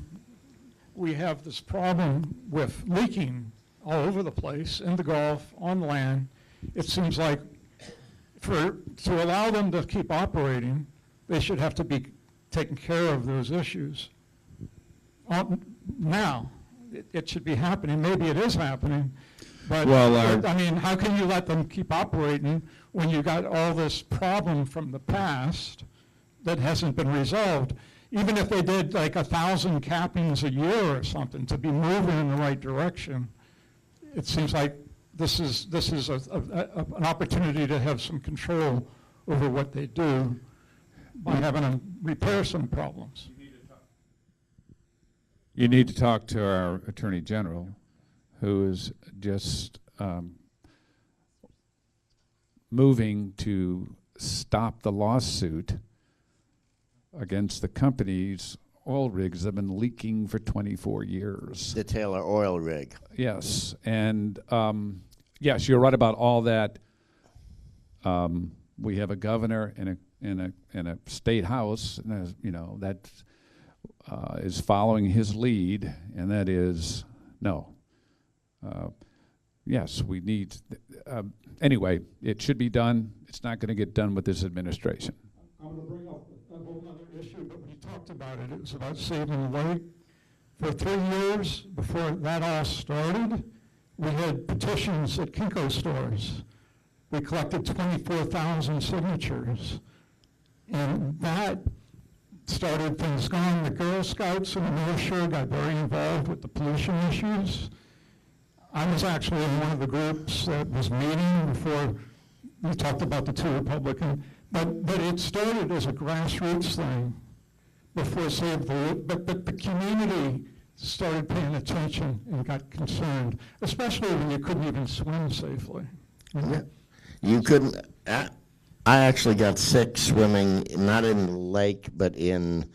We have this problem with leaking all over the place, in the Gulf, on land. It seems like to allow them to keep operating, they should have to be taken care of those issues. Now, it should be happening. Maybe it is happening, but I mean, how can you let them keep operating when you got all this problem from the past that hasn't been resolved? Even if they did like 1,000 cappings a year or something to be moving in the right direction, it seems like this is an opportunity to have some control over what they do by having them repair some problems. You need to talk to our Attorney General, who is just moving to stop the lawsuit against the company's oil rigs that have been leaking for 24 years. The Taylor oil rig. Yes, and yes, you're right about all that. We have a governor in a state house, that is following his lead, and that is no. Yes, we need. Anyway, it should be done. It's not going to get done with this administration. I'm going to bring up a whole other issue, but when you talked about it, it was about saving the lake. For 3 years before that all started, we had petitions at Kinko stores. We collected 24,000 signatures, and that started things going. The Girl Scouts and the North Shore got very involved with the pollution issues. I was actually in one of the groups that was meeting before we talked about the two Republican, but it started as a grassroots thing before Save the Lake, but the community started paying attention and got concerned, especially when you couldn't even swim safely. Yeah. You couldn't. I actually got sick swimming, not in the lake, but in,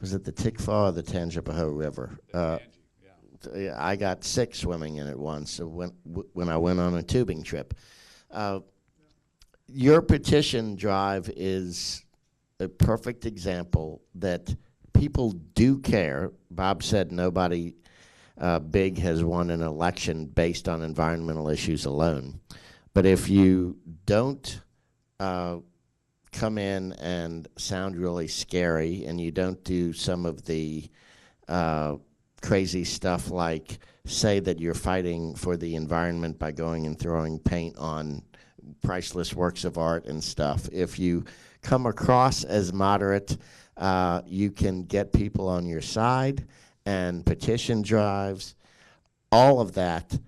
was it the Tickfaw or the Tangipahoa River? I got sick swimming in it once when I went on a tubing trip. Your petition drive is a perfect example that people do care. Bob said nobody big has won an election based on environmental issues alone. But if you don't come in and sound really scary, and you don't do some of the crazy stuff like say that you're fighting for the environment by going and throwing paint on priceless works of art and stuff, if you come across as moderate, you can get people on your side, and petition drives, all of that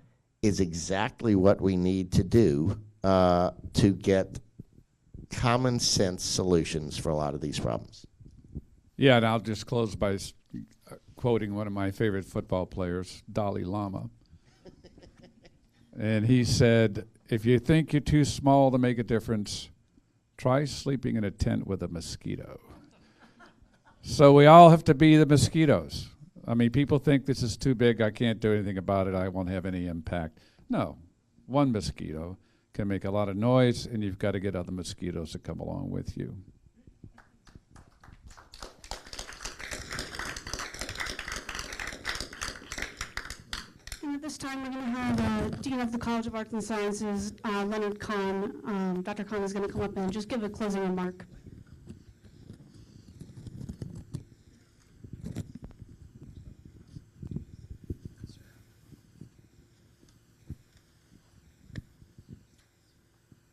is exactly what we need to do to get common sense solutions for a lot of these problems. Yeah, and I'll just close by quoting one of my favorite football players, Dalai Lama. And he said, if you think you're too small to make a difference, try sleeping in a tent with a mosquito. So we all have to be the mosquitoes. I mean, people think this is too big, I can't do anything about it, I won't have any impact. No, one mosquito can make a lot of noise, and you've got to get other mosquitoes to come along with you. And at this time, we're going to have Dean of the College of Arts and Sciences, Leonard Kahn. Dr. Kahn is going to come up and just give a closing remark.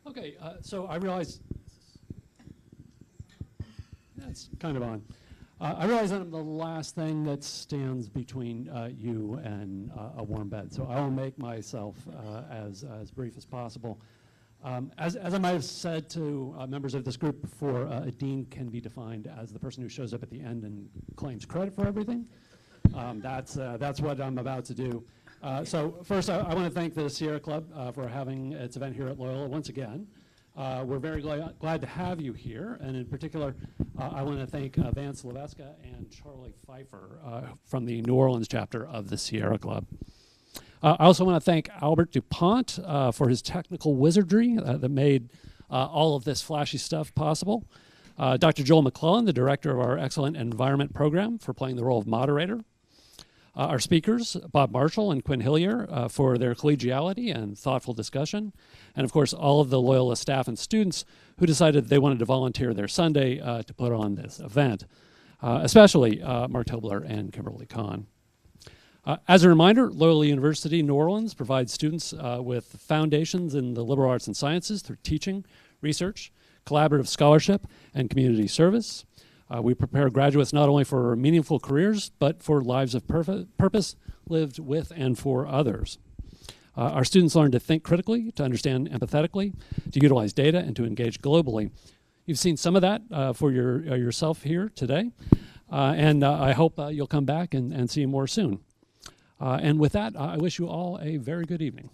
Okay, so I realize that's kind of on. I realize that I'm the last thing that stands between you and a warm bed, so I will make myself as brief as possible. As I might have said to members of this group before, a dean can be defined as the person who shows up at the end and claims credit for everything. That's what I'm about to do. So first, I want to thank the Sierra Club for having its event here at Loyola once again. We're very glad to have you here, and in particular, I want to thank Vance Leveska and Charlie Pfeiffer from the New Orleans chapter of the Sierra Club. I also want to thank Albert DuPont for his technical wizardry that made all of this flashy stuff possible. Dr. Joel McClellan, the director of our Excellent Environment program, for playing the role of moderator. Our speakers, Bob Marshall and Quin Hillyer, for their collegiality and thoughtful discussion. And of course, all of the Loyola staff and students who decided they wanted to volunteer their Sunday to put on this event, especially Mark Tobler and Kimberly Kahn. As a reminder, Loyola University New Orleans provides students with foundations in the liberal arts and sciences through teaching, research, collaborative scholarship, and community service. We prepare graduates not only for meaningful careers, but for lives of purpose lived with and for others. Our students learn to think critically, to understand empathetically, to utilize data, and to engage globally. You've seen some of that for yourself here today, and I hope you'll come back and see more soon. And with that, I wish you all a very good evening.